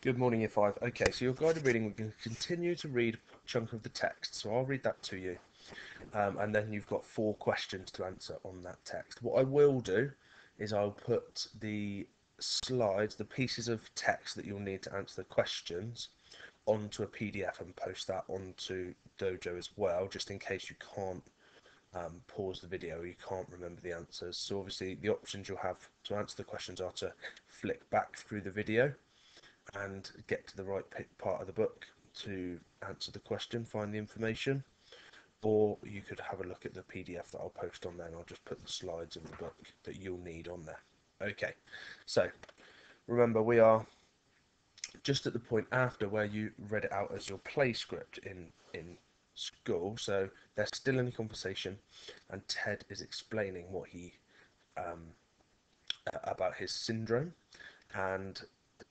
Good morning, Year 5. Okay, so your guided reading, we're going to continue to read a chunk of the text. So I'll read that to you. And then you've got 4 questions to answer on that text. What I will do is I'll put the slides, the pieces of text that you'll need to answer the questions, onto a PDF and post that onto Dojo as well, just in case you can't pause the video, you can't remember the answers. So obviously the options you'll have to answer the questions are to flick back through the video and get to the right part of the book to answer the question, find the information, or you could have a look at the PDF that I'll post on there, and I'll just put the slides of the book that you'll need on there. Okay, so remember we are just at the point after where you read it out as your play script in school, so they're still in a conversation, and Ted is explaining what he about his syndrome, and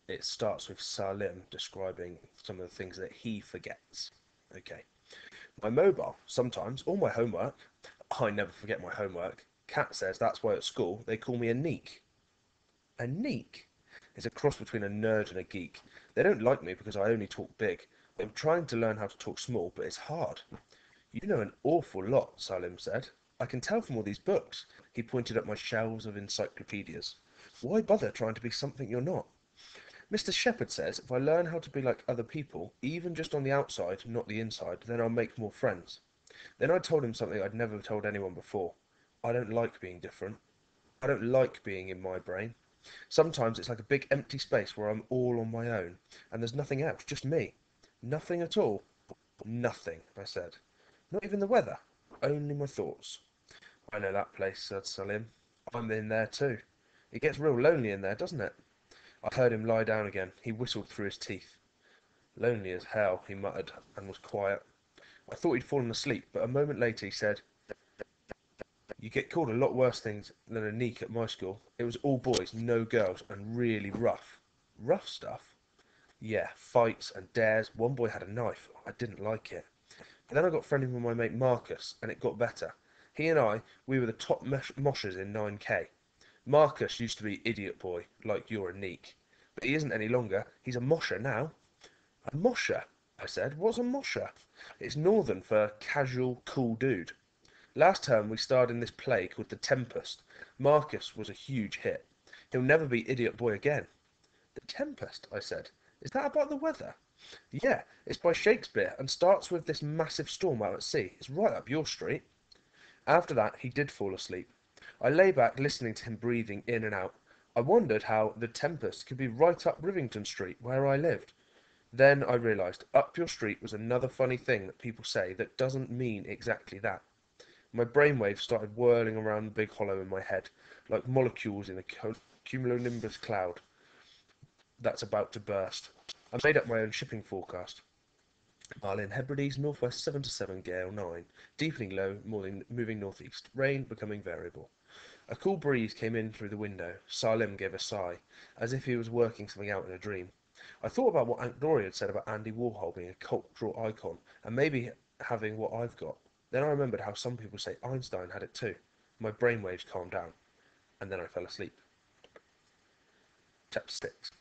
it starts with Salim describing some of the things that he forgets. Okay. My mobile, sometimes, or my homework. I never forget my homework. Kat says that's why at school they call me a neek. A neek is a cross between a nerd and a geek. They don't like me because I only talk big. I'm trying to learn how to talk small, but it's hard. You know an awful lot, Salim said. I can tell from all these books. He pointed at my shelves of encyclopedias. Why bother trying to be something you're not? Mr. Shepherd says if I learn how to be like other people, even just on the outside, not the inside, then I'll make more friends. Then I told him something I'd never told anyone before. I don't like being different. I don't like being in my brain. Sometimes it's like a big empty space where I'm all on my own, and there's nothing else, just me. Nothing at all. Nothing, I said. Not even the weather. Only my thoughts. I know that place, said Salim. I'm in there too. It gets real lonely in there, doesn't it? I heard him lie down again. He whistled through his teeth. Lonely as hell, he muttered, and was quiet. I thought he'd fallen asleep, but a moment later he said, You get called a lot worse things than a neek at my school. It was all boys, no girls, and really rough. Rough stuff? Yeah, fights and dares. One boy had a knife. I didn't like it. But then I got friendly with my mate Marcus, and it got better. He and I, we were the top moshers in 9K. Marcus used to be idiot boy, like you're a neek. But he isn't any longer. He's a mosher now. A mosher? I said. What's a mosher? It's northern for casual, cool dude. Last term we starred in this play called The Tempest. Marcus was a huge hit. He'll never be idiot boy again. The Tempest? I said. Is that about the weather? Yeah, it's by Shakespeare and starts with this massive storm out at sea. It's right up your street. After that he did fall asleep. I lay back listening to him breathing in and out. I wondered how The Tempest could be right up Rivington Street, where I lived. Then I realised up your street was another funny thing that people say that doesn't mean exactly that. My brainwaves started whirling around the big hollow in my head, like molecules in a cumulonimbus cloud that's about to burst. I made up my own shipping forecast. Marlin Hebrides, northwest 7 to 7, gale 9. Deepening low, moving northeast. Rain becoming variable. A cool breeze came in through the window. Salim gave a sigh, as if he was working something out in a dream. I thought about what Aunt Gloria had said about Andy Warhol being a cultural icon, and maybe having what I've got. Then I remembered how some people say Einstein had it too. My brainwaves calmed down, and then I fell asleep. Chapter 6.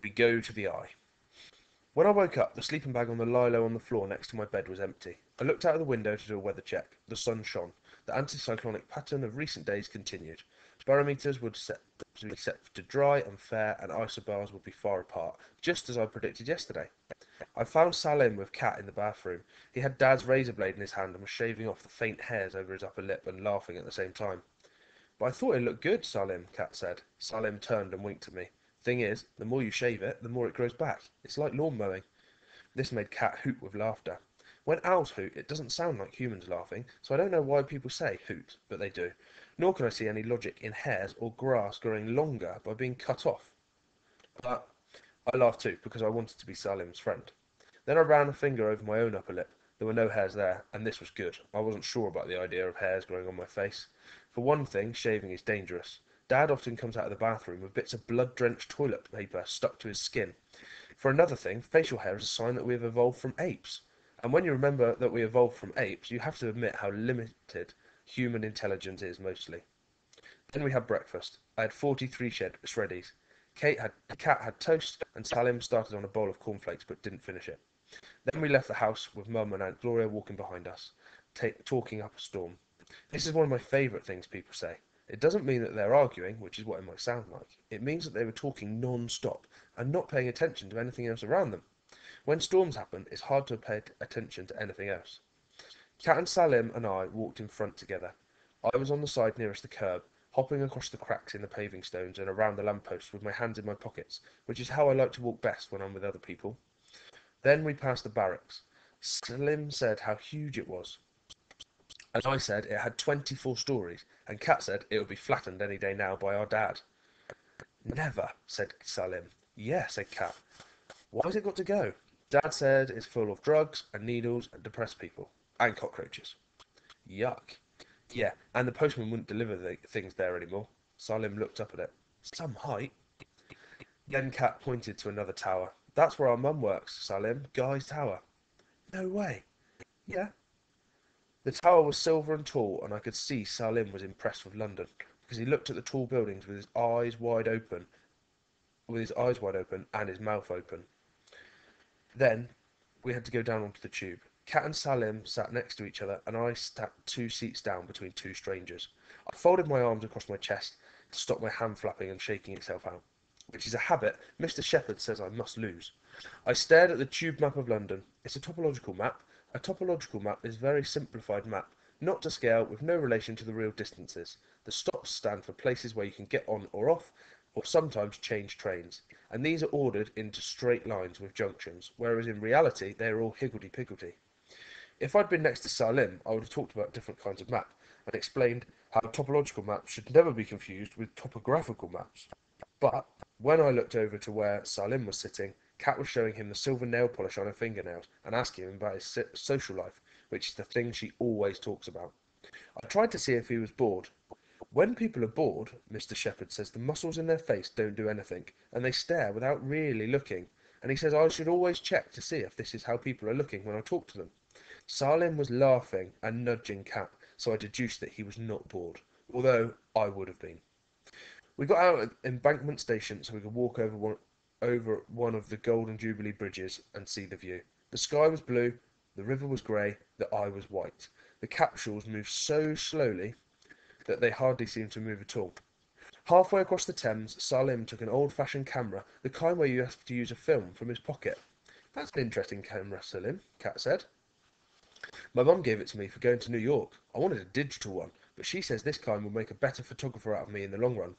We go to the eye. When I woke up, the sleeping bag on the lilo on the floor next to my bed was empty. I looked out of the window to do a weather check. The sun shone. The anticyclonic pattern of recent days continued. Barometers would be set to dry and fair, and isobars would be far apart, just as I predicted yesterday. I found Salim with Kat in the bathroom. He had Dad's razor blade in his hand and was shaving off the faint hairs over his upper lip and laughing at the same time. But I thought it looked good, Salim, Kat said. Salim turned and winked at me. Thing is, the more you shave it, the more it grows back. It's like lawn mowing. This made Kat hoot with laughter. When owls hoot, it doesn't sound like humans laughing, so I don't know why people say hoot, but they do. Nor can I see any logic in hairs or grass growing longer by being cut off. But I laughed too, because I wanted to be Salim's friend. Then I ran a finger over my own upper lip. There were no hairs there, and this was good. I wasn't sure about the idea of hairs growing on my face. For one thing, shaving is dangerous. Dad often comes out of the bathroom with bits of blood-drenched toilet paper stuck to his skin. For another thing, facial hair is a sign that we have evolved from apes. And when you remember that we evolved from apes, you have to admit how limited human intelligence is mostly. Then we had breakfast. I had 43 shreddies. Cat had toast, and Salim started on a bowl of cornflakes but didn't finish it. Then we left the house with Mum and Aunt Gloria walking behind us, talking up a storm. This is one of my favourite things people say. It doesn't mean that they're arguing, which is what it might sound like. It means that they were talking non-stop and not paying attention to anything else around them. When storms happen, it's hard to pay attention to anything else. Cat and Salim and I walked in front together. I was on the side nearest the curb, hopping across the cracks in the paving stones and around the lamppost with my hands in my pockets, which is how I like to walk best when I'm with other people. Then we passed the barracks. Salim said how huge it was, and I said it had 24 stories, and Cat said it would be flattened any day now by our dad. Never, said Salim. Yeah, said Cat. Why has it got to go? Dad said it's full of drugs and needles and depressed people. And cockroaches. Yuck. Yeah, and the postman wouldn't deliver the things there anymore. Salim looked up at it. Some height. Then Cat pointed to another tower. That's where our mum works, Salim. Guy's tower. No way. Yeah. The tower was silver and tall, and I could see Salim was impressed with London, because he looked at the tall buildings with his eyes wide open, and his mouth open. Then we had to go down onto the tube. Cat and Salim sat next to each other, and I sat 2 seats down between two strangers. I folded my arms across my chest to stop my hand flapping and shaking itself out, which is a habit Mr. Shepherd says I must lose. I stared at the tube map of London. It's a topological map. A topological map is a very simplified map, not to scale, with no relation to the real distances. The stops stand for places where you can get on or off, or sometimes change trains, and these are ordered into straight lines with junctions, whereas in reality they are all higgledy-piggledy. If I'd been next to Salim, I would have talked about different kinds of map, and explained how topological maps should never be confused with topographical maps. But when I looked over to where Salim was sitting, Cat was showing him the silver nail polish on her fingernails and asking him about his social life, which is the thing she always talks about. I tried to see if he was bored. When people are bored, Mr. Shepherd says the muscles in their face don't do anything, and they stare without really looking, and he says I should always check to see if this is how people are looking when I talk to them. Salim was laughing and nudging Cat, so I deduced that he was not bored, although I would have been. We got out at Embankment Station so we could walk over one of the Golden Jubilee bridges and see the view. The sky was blue, the river was grey, the eye was white. The capsules moved so slowly that they hardly seemed to move at all. Halfway across the Thames, Salim took an old-fashioned camera, the kind where you have to use a film, from his pocket. That's an interesting camera, Salim, Cat said. My mum gave it to me for going to New York. I wanted a digital one, but she says this kind will make a better photographer out of me in the long run.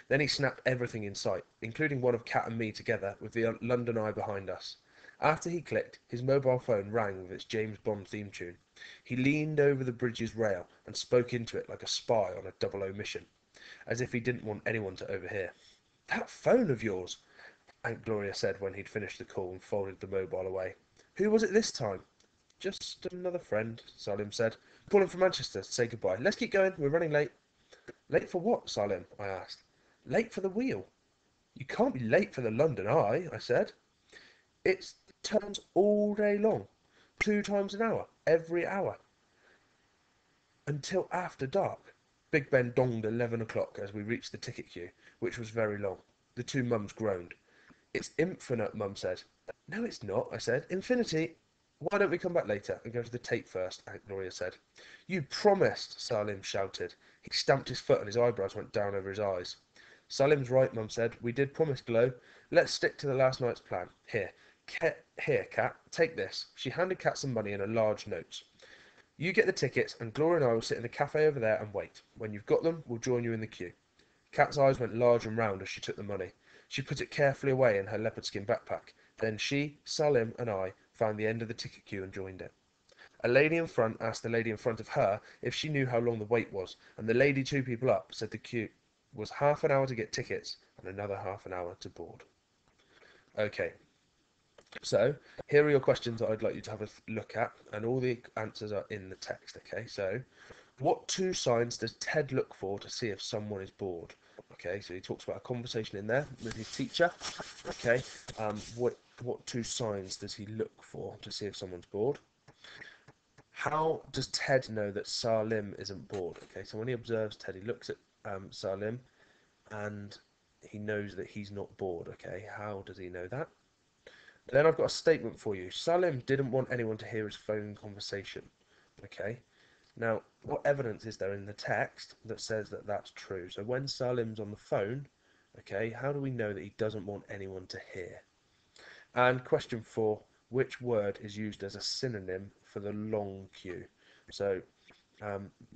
Then he snapped everything in sight, including one of Cat and me together with the London Eye behind us. After he clicked, his mobile phone rang with its James Bond theme tune. He leaned over the bridge's rail and spoke into it like a spy on a double-O mission, as if he didn't want anyone to overhear. That phone of yours, Aunt Gloria said when he'd finished the call and folded the mobile away. Who was it this time? Just another friend, Salim said. Calling from Manchester to say goodbye. Let's keep going, we're running late. Late for what, Salim? I asked. Late for the wheel. You can't be late for the London Eye, I said. It turns all day long, 2 times an hour, every hour, until after dark. Big Ben donged 11 o'clock as we reached the ticket queue, which was very long. The two mums groaned. It's infinite, Mum said. No, it's not, I said. Infinity. Why don't we come back later and go to the tape first, Aunt Gloria said. You promised, Salim shouted. He stamped his foot and his eyebrows went down over his eyes. Salim's right, Mum said. We did promise, Glow. Let's stick to the last night's plan. Here, Cat, take this. She handed Cat some money and a large note. You get the tickets, and Gloria and I will sit in the cafe over there and wait. When you've got them, we'll join you in the queue. Cat's eyes went large and round as she took the money. She put it carefully away in her leopard skin backpack. Then she, Salim, and I found the end of the ticket queue and joined it. A lady in front asked the lady in front of her if she knew how long the wait was, and the lady 2 people up said the queue was half an hour to get tickets and another half an hour to board. Okay, so here are your questions that I'd like you to have a look at, and all the answers are in the text. Okay, so what 2 signs does Ted look for to see if someone is bored? Okay, so he talks about a conversation in there with his teacher. Okay, what 2 signs does he look for to see if someone's bored? How does Ted know that Salim isn't bored? Okay, so when he observes Ted, he looks at Salim, and he knows that he's not bored. Okay, how does he know that? Then I've got a statement for you. Salim didn't want anyone to hear his phone conversation. Okay, now what evidence is there in the text that says that that's true? So when Salim's on the phone, okay, how do we know that he doesn't want anyone to hear? And question 4, which word is used as a synonym for the long queue? So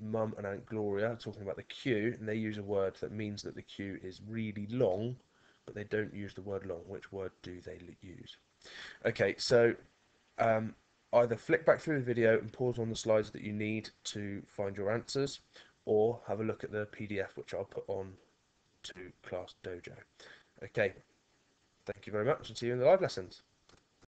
Mum and Aunt Gloria are talking about the queue, and they use a word that means that the queue is really long, but they don't use the word long. Which word do they use? Okay, so um, either flick back through the video and pause on the slides that you need to find your answers, or have a look at the PDF which I'll put on to Class Dojo. Okay, thank you very much and see you in the live lessons.